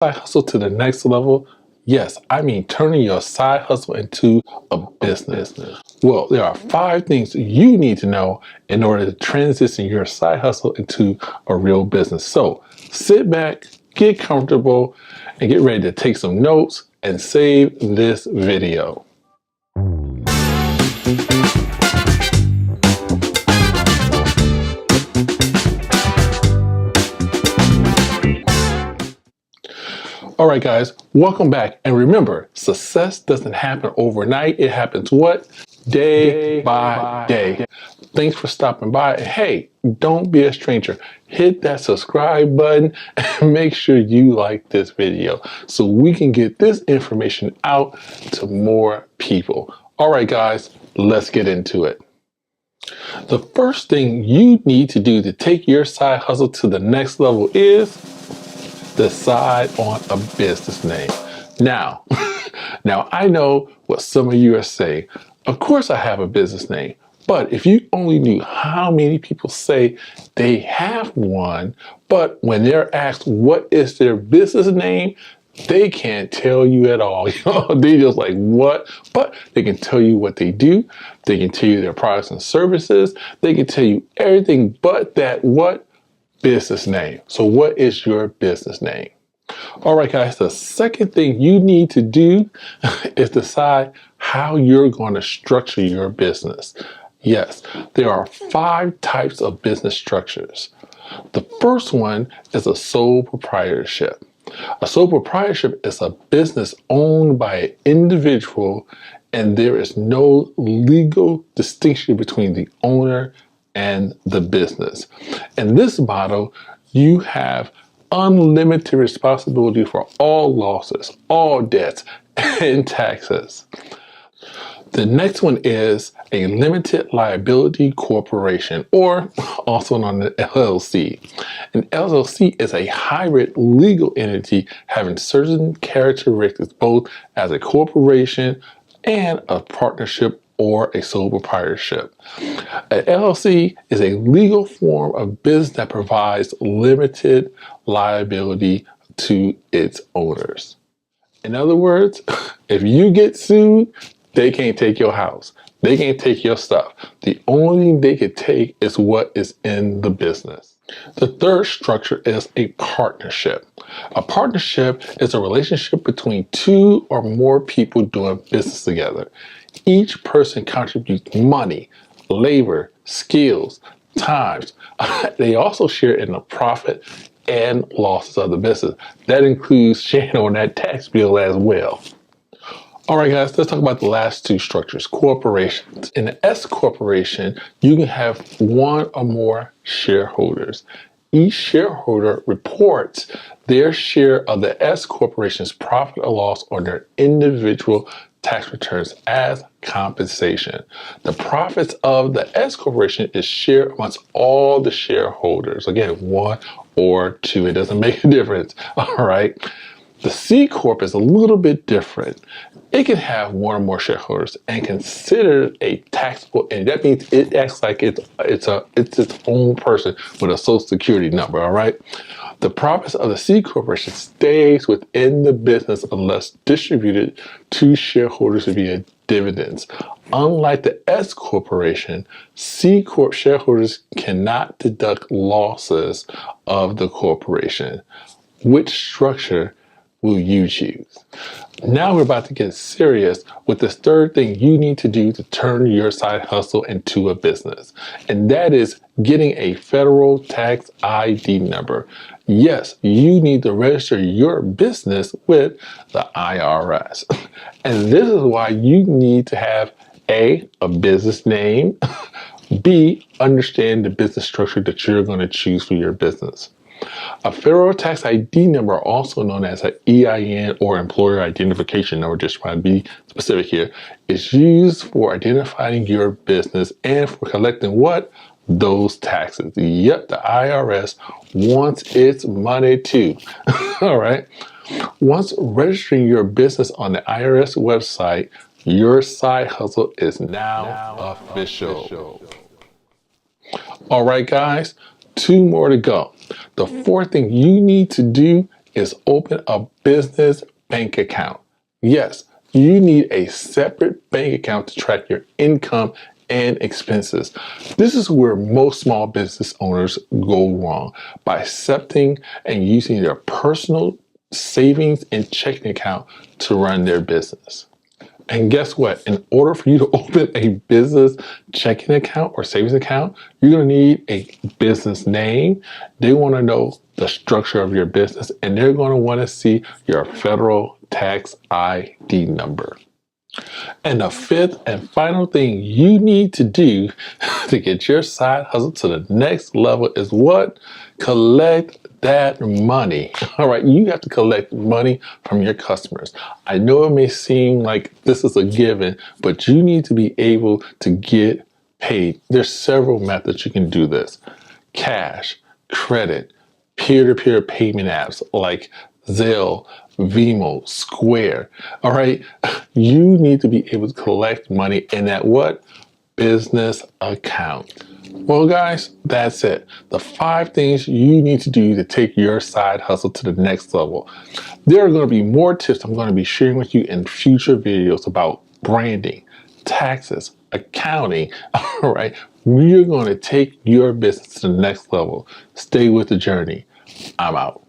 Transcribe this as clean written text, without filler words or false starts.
Side hustle to the next level? Yes, I mean turning your side hustle into a business. Well, there are 5 things you need to know in order to transition your side hustle into a real business. So sit back, get comfortable, and get ready to take some notes and save this video. All right, guys, welcome back. And remember, success doesn't happen overnight. It happens what? Day by day. Thanks for stopping by. And hey, don't be a stranger. Hit that subscribe button and make sure you like this video so we can get this information out to more people. All right, guys, let's get into it. The first thing you need to do to take your side hustle to the next level is decide on a business name. Now I know what some of you are saying. Of course I have a business name, but if you only knew how many people say they have one, but when they're asked what is their business name, they can't tell you at all. They just like, what? But they can tell you what they do. They can tell you their products and services. They can tell you everything but that what? Business name. So what is your business name? All right, guys, the second thing you need to do is decide how you're going to structure your business. Yes, there are 5 types of business structures. The first one is a sole proprietorship. A sole proprietorship is a business owned by an individual, and there is no legal distinction between the owner and the business. In this model, you have unlimited responsibility for all losses, all debts, and taxes. The next one is a limited liability corporation, or also known as LLC. An LLC is a hybrid legal entity having certain characteristics both as a corporation and a partnership or a sole proprietorship. An LLC is a legal form of business that provides limited liability to its owners. In other words, if you get sued, they can't take your house. They can't take your stuff. The only thing they can take is what is in the business. The third structure is a partnership. A partnership is a relationship between 2 or more people doing business together. Each person contributes money, labor, skills, times. They also share in the profit and losses of the business. That includes sharing on that tax bill as well. All right, guys, let's talk about the last 2 structures, corporations. In an S corporation, you can have 1 or more shareholders. Each shareholder reports their share of the S corporation's profit or loss on their individual tax returns as compensation. The profits of the S corporation is shared amongst all the shareholders. Again, 1 or 2, it doesn't make a difference. All right. The C Corp is a little bit different. It can have 1 or more shareholders and considered a taxable entity. That means it acts like it's its own person with a social security number, all right? The profits of the C Corporation stays within the business unless distributed to shareholders via dividends. Unlike the S Corporation, C Corp shareholders cannot deduct losses of the corporation. Which structure will you choose? Now we're about to get serious with this third thing you need to do to turn your side hustle into a business. And that is getting a federal tax ID number. Yes, you need to register your business with the IRS. And this is why you need to have a business name, B, understand the business structure that you're going to choose for your business. A federal tax ID number, also known as an EIN or employer identification number, just trying to be specific here, is used for identifying your business and for collecting what? Those taxes. Yep, the IRS wants its money too. All right. Once registering your business on the IRS website, your side hustle is now official. All right, guys, 2 more to go. The 4th thing you need to do is open a business bank account. Yes, you need a separate bank account to track your income and expenses. This is where most small business owners go wrong, by accepting and using their personal savings and checking account to run their business. And guess what? In order for you to open a business checking account or savings account, you're going to need a business name. They want to know the structure of your business, and they're going to want to see your federal tax ID number. And the fifth and final thing you need to do to get your side hustle to the next level is what? Collect that money. All right, you have to collect money from your customers. I know it may seem like this is a given, but you need to be able to get paid. There's several methods you can do this. Cash, credit, peer-to-peer payment apps like Zelle, Venmo, Square. All right, you need to be able to collect money in that what? Business account. Well, guys, that's it. The 5 things you need to do to take your side hustle to the next level. There are going to be more tips I'm going to be sharing with you in future videos about branding, taxes, accounting. All right, we are going to take your business to the next level. Stay with the journey. I'm out.